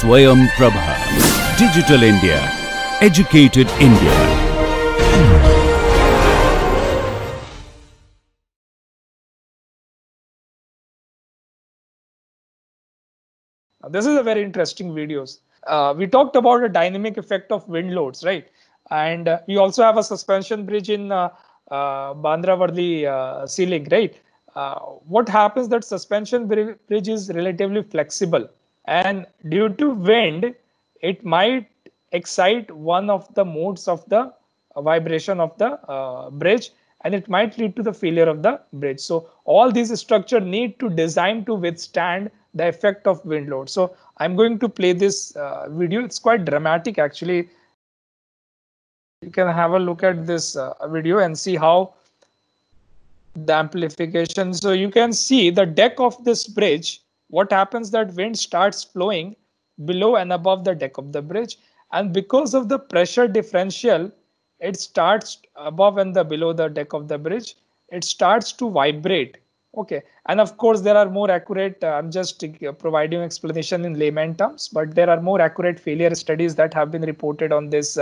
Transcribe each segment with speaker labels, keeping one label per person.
Speaker 1: Swayam Prabha. Digital India. Educated India.
Speaker 2: This is a very interesting videos. We talked about a dynamic effect of wind loads, right? And we also have a suspension bridge in Bandra Worli sea link, right? What happens that suspension bridge is relatively flexible, and due to wind, it might excite one of the modes of the vibration of the bridge, and it might lead to the failure of the bridge. So all these structures need to design to withstand the effect of wind load. So I'm going to play this video. It's quite dramatic actually. You can have a look at this video and see how the amplification. So you can see the deck of this bridge. What happens that wind starts flowing below and above the deck of the bridge, and because of the pressure differential, it starts above and the below the deck of the bridge, it starts to vibrate. Okay, and of course there are more accurate, I'm just providing explanation in layman terms, but there are more accurate failure studies that have been reported on this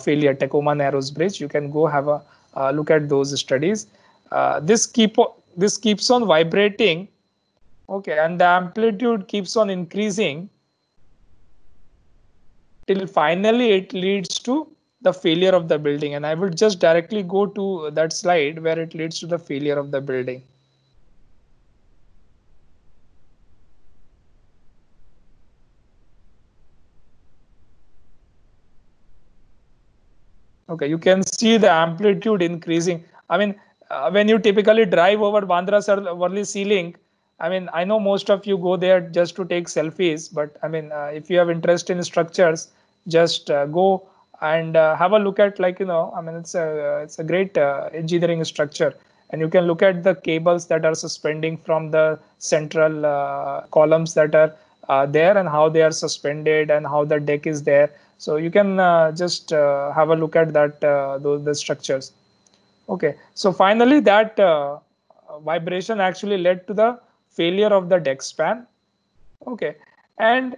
Speaker 2: failure, Tacoma Narrows Bridge. You can go have a look at those studies. This keeps on vibrating. Okay, and the amplitude keeps on increasing till finally it leads to the failure of the building. And I would just directly go to that slide where it leads to the failure of the building. Okay, you can see the amplitude increasing. I mean, when you typically drive over Bandra Worli Sea Link, I mean, I know most of you go there just to take selfies, but I mean, if you have interest in structures, just go and have a look at, like, I mean, it's a great engineering structure, and you can look at the cables that are suspending from the central columns that are there, and how they are suspended and how the deck is there. So you can just have a look at that the structures. Okay, so finally that vibration actually led to the failure of the deck span. Okay, and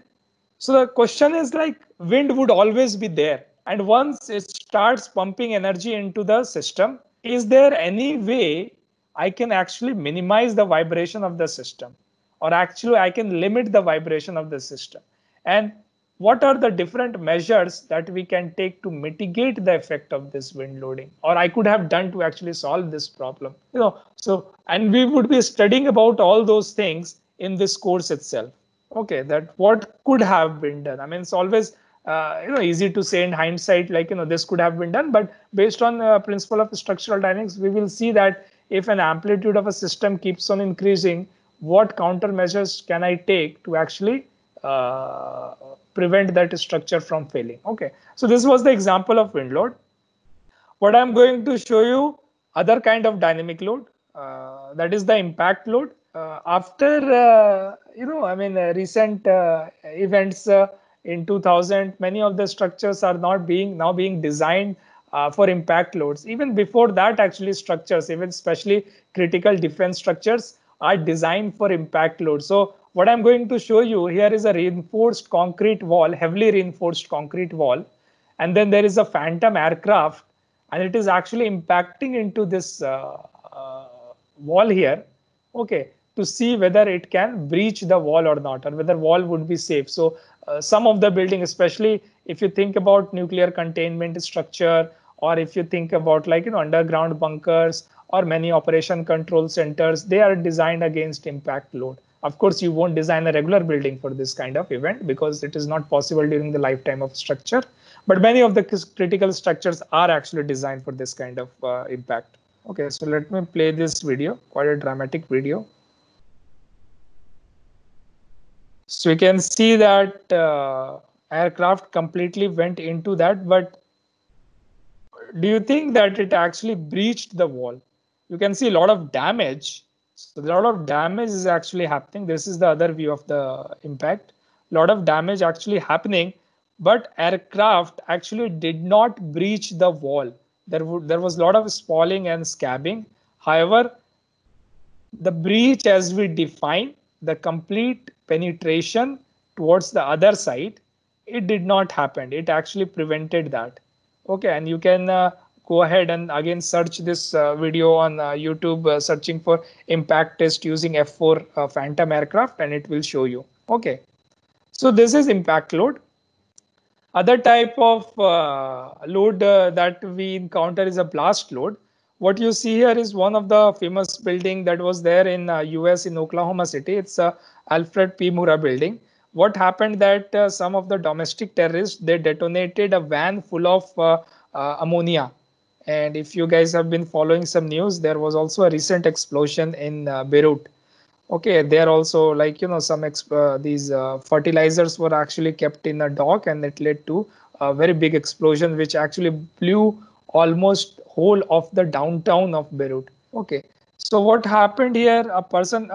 Speaker 2: so the question is, like, wind would always be there, and once it starts pumping energy into the system, is there any way I can actually minimize the vibration of the system, or actually I can limit the vibration of the system? And what are the different measures that we can take to mitigate the effect of this wind loading, or I could have done to actually solve this problem? So, and we would be studying about all those things in this course itself. Okay, that what could have been done. I mean, it's always easy to say in hindsight, like, this could have been done, but based on principle of structural dynamics, we will see that if an amplitude of a system keeps on increasing, what countermeasures can I take to actually prevent that structure from failing? Okay, so this was the example of wind load. What I'm going to show you, other kind of dynamic load, that is the impact load. After I mean, recent events in 2000, many of the structures are not now being designed for impact loads. Even before that, actually, structures, even especially critical defense structures, are designed for impact loads. So what I'm going to show you here is a reinforced concrete wall, heavily reinforced concrete wall, and then there is a phantom aircraft, and it is actually impacting into this wall here. Okay, to see whether it can breach the wall or not, or whether wall would be safe. So some of the building, especially if you think about nuclear containment structure, or if you think about, like, underground bunkers or many operation control centers, they are designed against impact load. Of course, you won't design a regular building for this kind of event because it is not possible during the lifetime of structure. But many of the critical structures are actually designed for this kind of impact. Okay, so let me play this video, quite a dramatic video. So you can see that aircraft completely went into that, but do you think that it actually breached the wall? You can see a lot of damage. So a lot of damage is actually happening. This is the other view of the impact. A lot of damage actually happening, but aircraft actually did not breach the wall. There was a lot of spalling and scabbing. However, the breach, as we define, the complete penetration towards the other side, it did not happen. It actually prevented that. Okay, and you can go ahead and again search this video on YouTube, searching for impact test using F4 Phantom aircraft, and it will show you. Okay, so this is impact load. Other type of load that we encounter is a blast load. What you see here is one of the famous building that was there in US in Oklahoma City. It's a Alfred P. Murrah building. What happened that some of the domestic terrorists, they detonated a van full of ammonia. And if you guys have been following some news, there was also a recent explosion in Beirut. Okay, there also, like, some these fertilizers were actually kept in a dock, and it led to a very big explosion which actually blew almost whole of the downtown of Beirut. Okay, so what happened here, a person,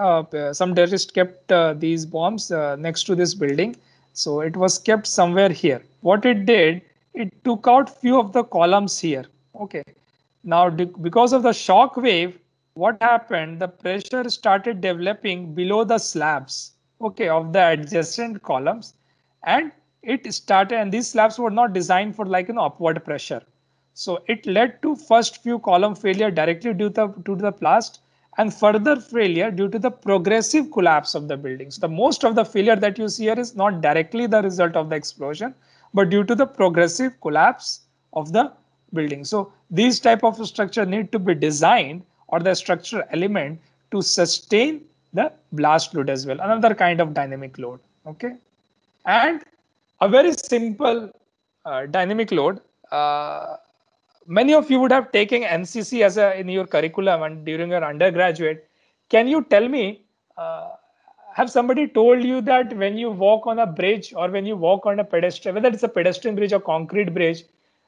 Speaker 2: some terrorist kept these bombs next to this building. So it was kept somewhere here. What it did, it took out few of the columns here. Okay, now because of the shock wave, what happened, the pressure started developing below the slabs, okay, of the adjacent columns, and it started, and these slabs were not designed for, like, upward pressure. So it led to first few column failure directly due to the blast, and further failure due to the progressive collapse of the buildings. The most of the failure that you see here is not directly the result of the explosion, but due to the progressive collapse of the building. So these type of structure need to be designed, or the structural element, to sustain the blast load as well, another kind of dynamic load. Okay, and a very simple dynamic load. Many of you would have taken NCC as in your curriculum and during your undergraduate. Can you tell me, have somebody told you that when you walk on a bridge or when you walk on a pedestrian, whether it's a pedestrian bridge or concrete bridge,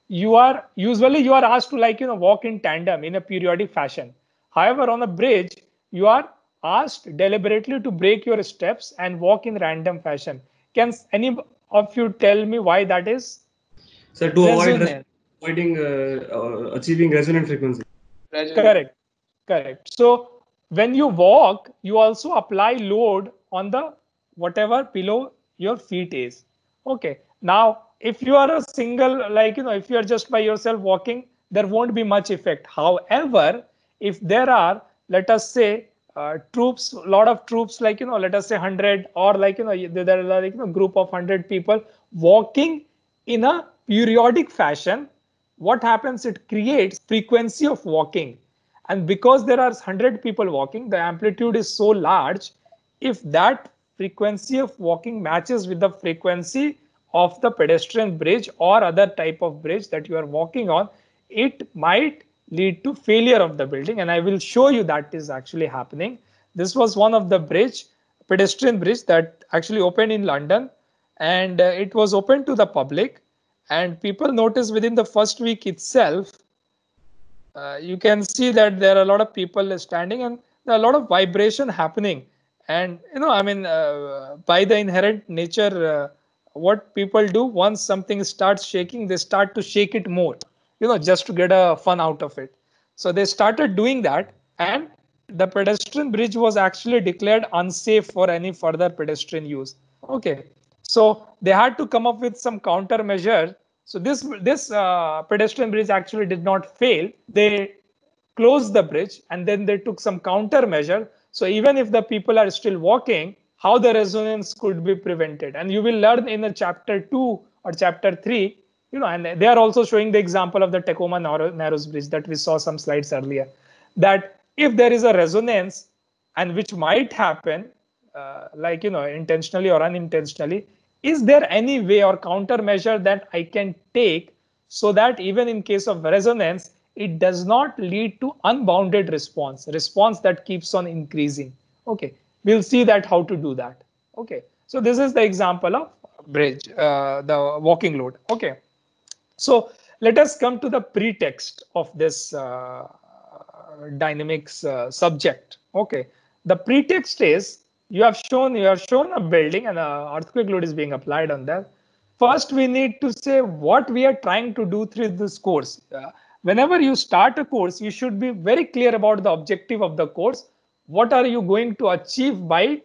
Speaker 2: you are asked to, like, walk in tandem in a periodic fashion. However, on a bridge, you are asked deliberately to break your steps and walk in random fashion. Can any of you tell me why that is?
Speaker 3: So to avoid achieving resonant frequency.
Speaker 2: Correct. So when you walk, you also apply load on the whatever below your feet is. Okay. Now, if you are a single, like, if you are just by yourself walking, there won't be much effect. However, if there are, let us say, troops, a lot of troops, like, let us say 100, or, like, there are, like, group of 100 people walking in a periodic fashion, what happens? It creates frequency of walking. And because there are 100 people walking, the amplitude is so large. If that frequency of walking matches with the frequency of the pedestrian bridge or other type of bridge that you are walking on, it might lead to failure of the building. And I will show you that is actually happening. This was one of the pedestrian bridge that actually opened in London, and it was open to the public. And people noticed within the first week itself, you can see that there are a lot of people standing, and there are a lot of vibration happening. And by the inherent nature, what people do, once something starts shaking, they start to shake it more, just to get a fun out of it. So they started doing that, and the pedestrian bridge was actually declared unsafe for any further pedestrian use. Okay, so they had to come up with some countermeasure. So this pedestrian bridge actually did not fail. They closed the bridge, and then they took some countermeasure. So even if the people are still walking, how the resonance could be prevented. And you will learn in the chapter 2 or chapter 3, and they are also showing the example of the Tacoma Narrows Bridge that we saw some slides earlier, that if there is a resonance, and which might happen, intentionally or unintentionally, is there any way or countermeasure that I can take so that even in case of resonance, it does not lead to unbounded response that keeps on increasing? Okay, we'll see that how to do that. Okay, so this is the example of bridge, the walking load. Okay, so let us come to the pretext of this dynamics subject. Okay, the pretext is, you have shown a building and an earthquake load is being applied on that. First, we need to say what we are trying to do through this course. Whenever you start a course, you should be very clear about the objective of the course. What are you going to achieve by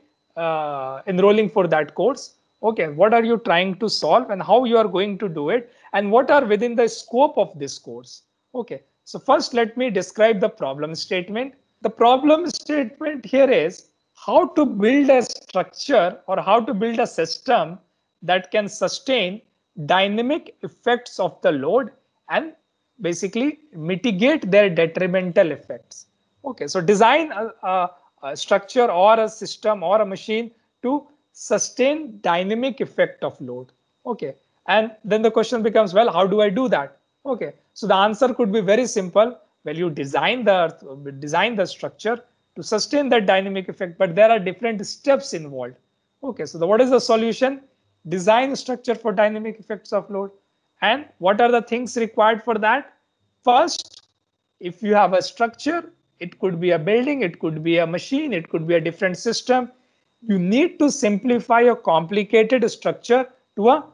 Speaker 2: enrolling for that course? Okay, what are you trying to solve and how you are going to do it and what are within the scope of this course. Okay, so first let me describe the problem statement. The problem statement here is how to build a structure or how to build a system that can sustain dynamic effects of the load and basically mitigate their detrimental effects. Okay, so design a structure or a system or a machine to sustain dynamic effect of load. Okay, and then the question becomes, well, how do I do that? Okay, so the answer could be very simple. Well, you design the structure to sustain that dynamic effect, but there are different steps involved. Okay, so what is the solution? Design structure for dynamic effects of load. And what are the things required for that? First, if you have a structure, it could be a building, it could be a machine, it could be a different system. You need to simplify a complicated structure to a,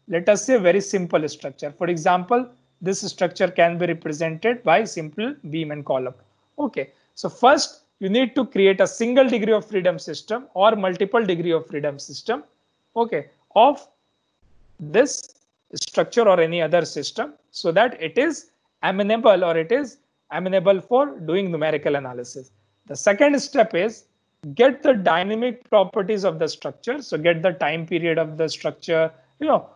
Speaker 2: let us say, very simple structure. For example, this structure can be represented by simple beam and column. Okay, so first you need to create a single degree of freedom system or multiple degree of freedom system, okay, of this structure or any other system so that it is amenable or it is amenable for doing numerical analysis. The second step is get the dynamic properties of the structure. So get the time period of the structure,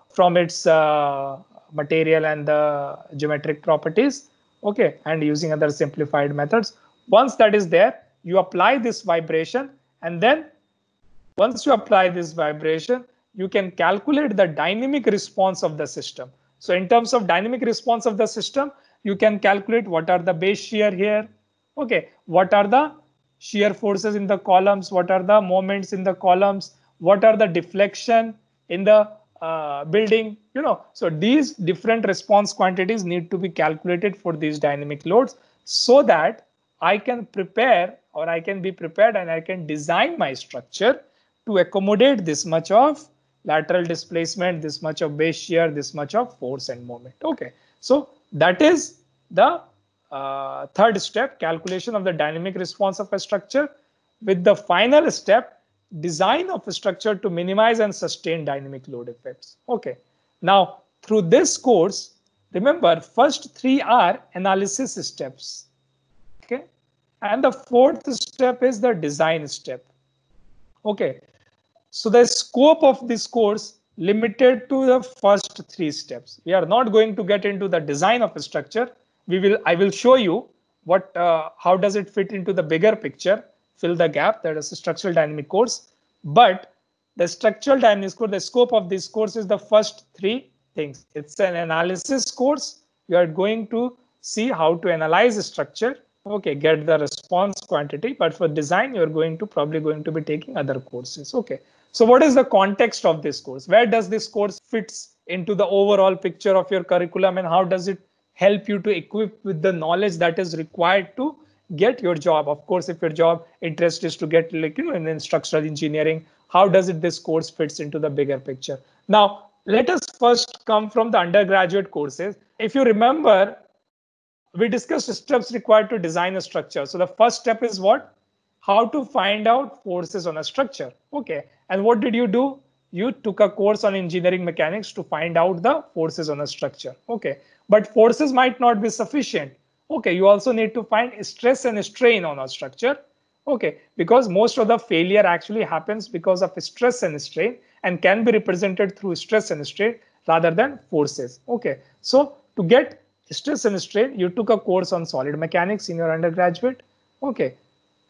Speaker 2: from its material and the geometric properties. Okay, and using other simplified methods. Once that is there, you apply this vibration, and then once you apply this vibration, you can calculate the dynamic response of the system. So in terms of dynamic response of the system, you can calculate what are the base shear here. Okay, what are the shear forces in the columns, what are the moments in the columns, what are the deflection in the building, so these different response quantities need to be calculated for these dynamic loads so that I can prepare or I can be prepared and I can design my structure to accommodate this much of lateral displacement, this much of base shear, this much of force and moment. Okay, so that is the third step, calculation of the dynamic response of a structure, with the final step, design of a structure to minimize and sustain dynamic load effects. Okay, now through this course, remember, first three are analysis steps. Okay, and the fourth step is the design step. Okay, so the scope of this course limited to the first three steps. We are not going to get into the design of a structure. I will show you what, how does it fit into the bigger picture, fill the gap, that is a structural dynamic course. But the structural dynamics course, the scope of this course is the first three things. It's an analysis course. You are going to see how to analyze a structure. Okay, get the response quantity, but for design, you're probably going to be taking other courses. Okay, so what is the context of this course? Where does this course fits into the overall picture of your curriculum, and how does it help you to equip with the knowledge that is required to get your job? Of course, if your job interest is to get in structural engineering, how does this course fits into the bigger picture? Now, let us first come from the undergraduate courses. If you remember, we discussed steps required to design a structure. So the first step is what? How to find out forces on a structure. Okay, and what did you do? You took a course on engineering mechanics to find out the forces on a structure. Okay, but forces might not be sufficient. Okay, you also need to find stress and strain on a structure. Okay, because most of the failure actually happens because of stress and strain and can be represented through stress and strain rather than forces. Okay, so to get stress and strain, you took a course on solid mechanics in your undergraduate. Okay,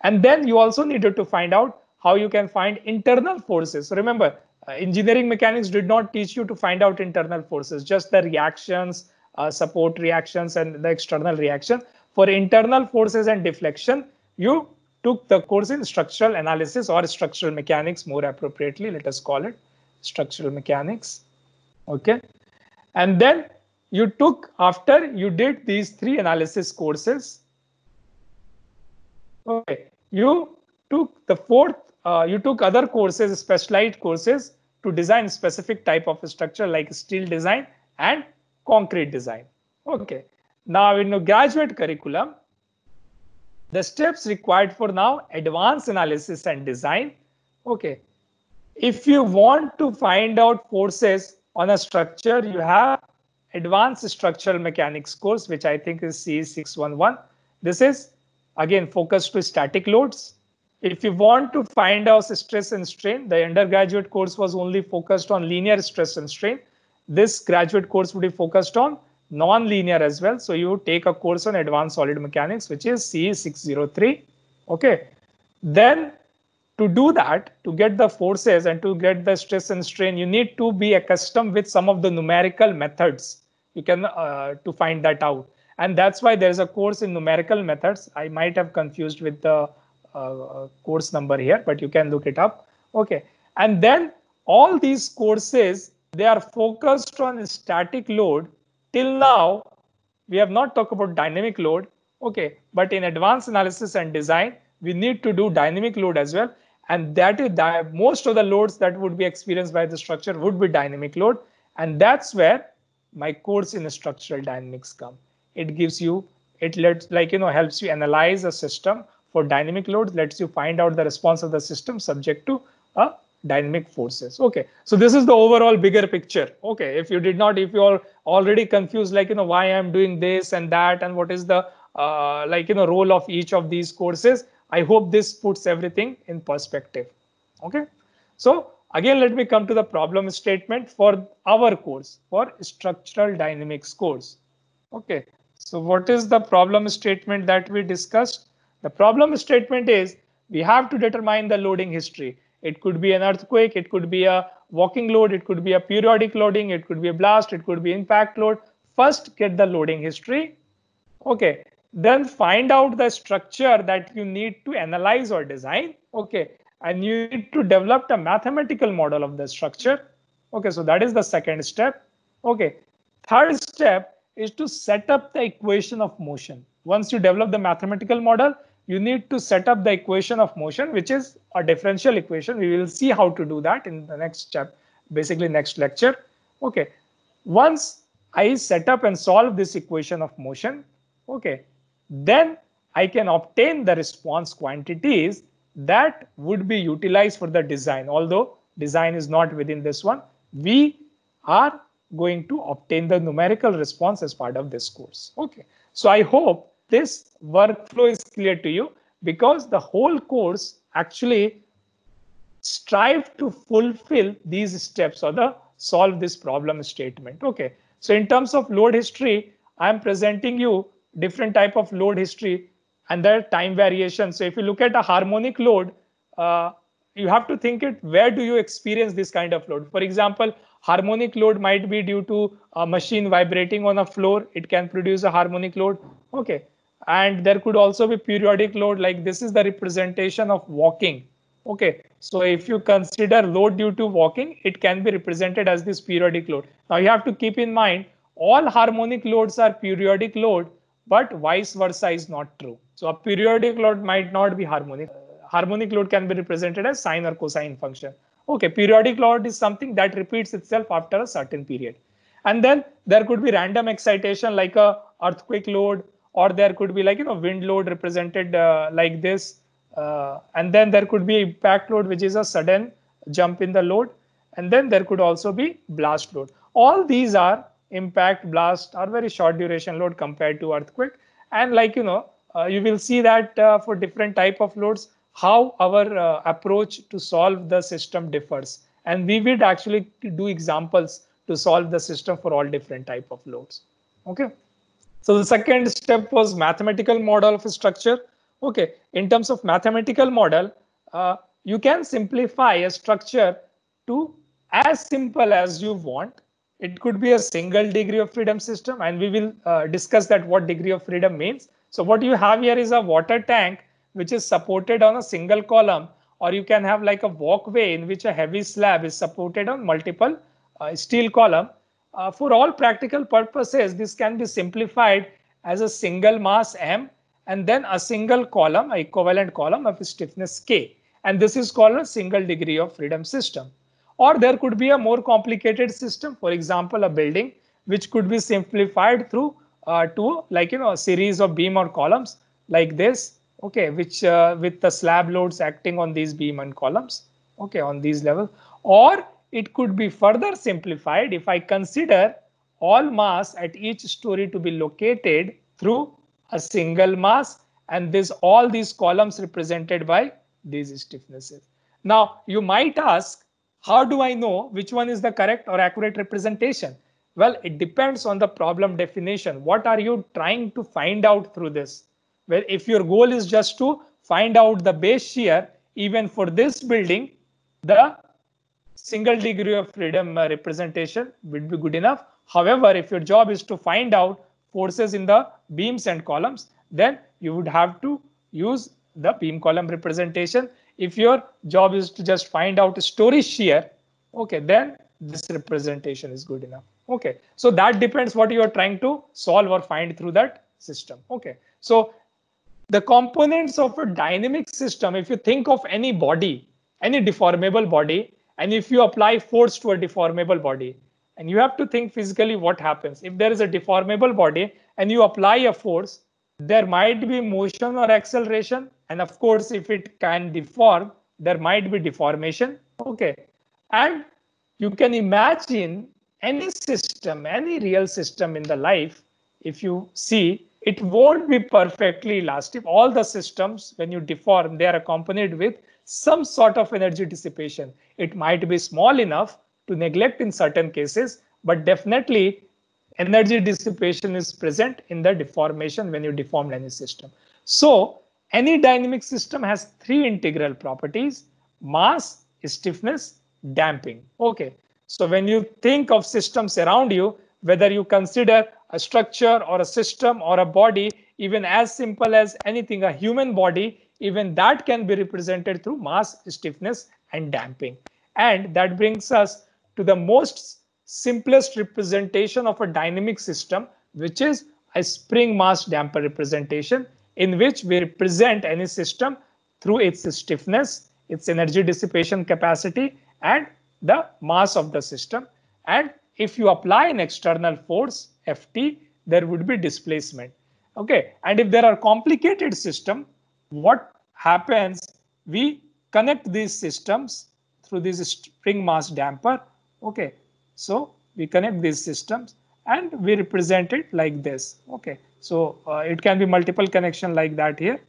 Speaker 2: and then you also needed to find out how you can find internal forces. So remember, engineering mechanics did not teach you to find out internal forces, just the reactions, support reactions and the external reaction. For internal forces and deflection, you took the course in structural analysis or structural mechanics, more appropriately, let us call it structural mechanics. Okay, and then you took, after you did these three analysis courses, okay, you took the fourth, you took other courses, specialized courses to design specific type of a structure like steel design and concrete design. Okay, now in the graduate curriculum, the steps required for now advanced analysis and design. Okay, If you want to find out forces on a structure, you have advanced structural mechanics course, which I think is CE 611. This is again focused to static loads. If you want to find out stress and strain, the undergraduate course was only focused on linear stress and strain. This graduate course would be focused on non-linear as well. So you take a course on advanced solid mechanics, which is CE 603. Okay. Then to do that, to get the forces and to get the stress and strain, you need to be accustomed with some of the numerical methods. You can to find that out. And that's why there's a course in numerical methods. I might have confused with the course number here, but you can look it up. Okay. And then all these courses, they are focused on static load. Till now, we have not talked about dynamic load. Okay. But in advanced analysis and design, we need to do dynamic load as well. And that is most of the loads that would be experienced by the structure would be dynamic load. And that's where my course in structural dynamics come. It gives you, helps you analyze a system for dynamic loads, lets you find out the response of the system subject to dynamic forces. Okay, so this is the overall bigger picture. Okay, if you are already confused, why I'm doing this and that, and what is the role of each of these courses, I hope this puts everything in perspective. Okay, so again, let me come to the problem statement for our course, for structural dynamics course. Okay, so what is the problem statement that we discussed? The problem statement is we have to determine the loading history. It could be an earthquake, it could be a walking load, it could be a periodic loading, it could be a blast, it could be impact load. First, get the loading history. Okay, then find out the structure that you need to analyze or design. Okay, and you need to develop a mathematical model of the structure. Okay, so that is the second step. Okay, third step is to set up the equation of motion. Once you develop the mathematical model, you need to set up the equation of motion, which is a differential equation. We will see how to do that in the next chapter, basically next lecture. Okay, once I set up and solve this equation of motion, okay, then I can obtain the response quantities that would be utilized for the design. Although design is not within this one, we are going to obtain the numerical response as part of this course. Okay, so I hope this workflow is clear to you, because the whole course actually strive to fulfill these steps or solve this problem statement. Okay, so in terms of load history, I am presenting you different type of load history and their time variation. So if you look at a harmonic load, you have to think it, where do you experience this kind of load? For example, harmonic load might be due to a machine vibrating on a floor. It can produce a harmonic load. Okay, and there could also be periodic load, like this is the representation of walking. Okay, so if you consider load due to walking, it can be represented as this periodic load. Now you have to keep in mind, all harmonic loads are periodic load, but vice versa is not true. So a periodic load might not be harmonic. Harmonic load can be represented as sine or cosine function. Okay, periodic load is something that repeats itself after a certain period. And then there could be random excitation like a earthquake load, or there could be wind load represented like this. And then there could be impact load, which is a sudden jump in the load. And then there could also be blast load. All these are impact, blast, are very short duration load compared to earthquake. And you will see that for different type of loads, how our approach to solve the system differs. And we will actually do examples to solve the system for all different type of loads. Okay. So the second step was mathematical model of a structure. Okay, in terms of mathematical model, you can simplify a structure to as simple as you want. It could be a single degree of freedom system, and we will discuss that what degree of freedom means. So what you have here is a water tank which is supported on a single column, or you can have like a walkway in which a heavy slab is supported on multiple steel column. For all practical purposes, this can be simplified as a single mass M and then a single column, a equivalent column of stiffness K. And this is called a single degree of freedom system. Or there could be a more complicated system, for example, a building, which could be simplified through to a series of beam or columns like this, okay, which with the slab loads acting on these beam and columns. okay, on these levels. Or it could be further simplified if I consider all mass at each story to be located through a single mass, and this all these columns represented by these stiffnesses. Now you might ask, how do I know which one is the correct or accurate representation? Well, it depends on the problem definition. What are you trying to find out through this? Well, if your goal is just to find out the base shear, even for this building, the single degree of freedom representation would be good enough. However, if your job is to find out forces in the beams and columns, then you would have to use the beam column representation. If your job is to just find out story shear, okay, then this representation is good enough. Okay, so that depends what you are trying to solve or find through that system. Okay, so the components of a dynamic system, if you think of any body, any deformable body, and if you apply force to a deformable body, and you have to think physically what happens. If there is a deformable body and you apply a force, there might be motion or acceleration. And of course, if it can deform, there might be deformation. Okay. And you can imagine any system, any real system in the life, if you see, it won't be perfectly elastic. All the systems, when you deform, they are accompanied with some sort of energy dissipation. It might be small enough to neglect in certain cases, but definitely energy dissipation is present in the deformation when you deform any system. So any dynamic system has three integral properties: mass, stiffness, damping. Okay. So when you think of systems around you, whether you consider a structure or a system or a body, even as simple as anything, a human body, even that can be represented through mass, stiffness, and damping. And that brings us to the most simplest representation of a dynamic system, which is a spring mass damper representation, in which we represent any system through its stiffness, its energy dissipation capacity, and the mass of the system. And if you apply an external force, Ft, there would be displacement. Okay. And if there are complicated systems, what happens? We connect these systems through this spring mass damper. Okay. So we connect these systems and we represent it like this. Okay. So it can be multiple connection like that here.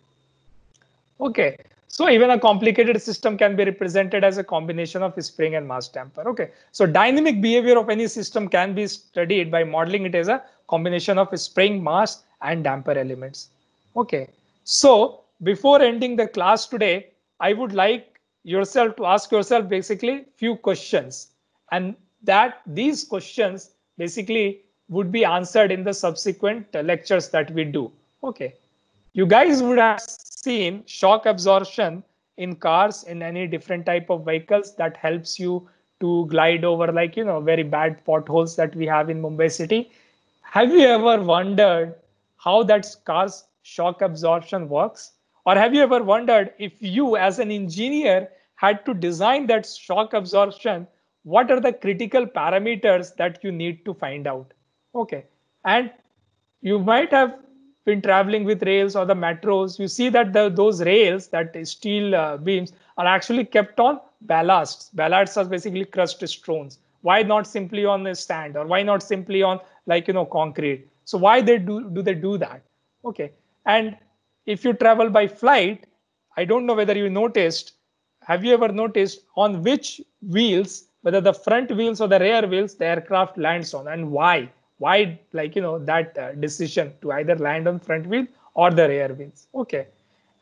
Speaker 2: Okay. So even a complicated system can be represented as a combination of spring and mass damper. Okay. So dynamic behavior of any system can be studied by modeling it as a combination of spring, mass, and damper elements. Okay. So before ending the class today, I would like yourself to ask yourself basically few questions, and that these questions basically would be answered in the subsequent lectures that we do. Okay. You guys would have seen shock absorption in cars, in any different type of vehicles, that helps you to glide over, like, you know, very bad potholes that we have in Mumbai city. Have you ever wondered how that car's shock absorption works? Or have you ever wondered, if you as an engineer had to design that shock absorption, what are the critical parameters that you need to find out? Okay. And you might have been traveling with rails or the metros. You see that those rails, that steel beams, are actually kept on ballasts. Ballasts are basically crushed stones. Why not simply on a stand, or why not simply on, like, you know, concrete? So why they do they do that? Okay. And if you travel by flight, I don't know whether you noticed, have you ever noticed on which wheels, whether the front wheels or the rear wheels, the aircraft lands on, and why? Why, like, you know, that decision to either land on front wheel or the rear wheels? Okay.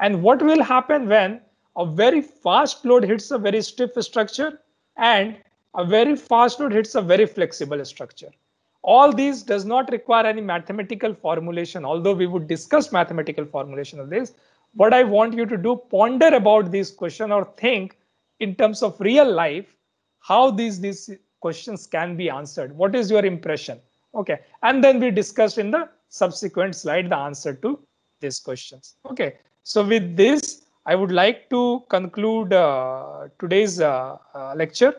Speaker 2: And what will happen when a very fast load hits a very stiff structure and a very fast load hits a very flexible structure? All these does not require any mathematical formulation, although we would discuss mathematical formulation of this. What I want you to do, ponder about this question, or think in terms of real life, how these questions can be answered. What is your impression? Okay. And then we discussed in the subsequent slide the answer to these questions. Okay. So with this, I would like to conclude today's lecture.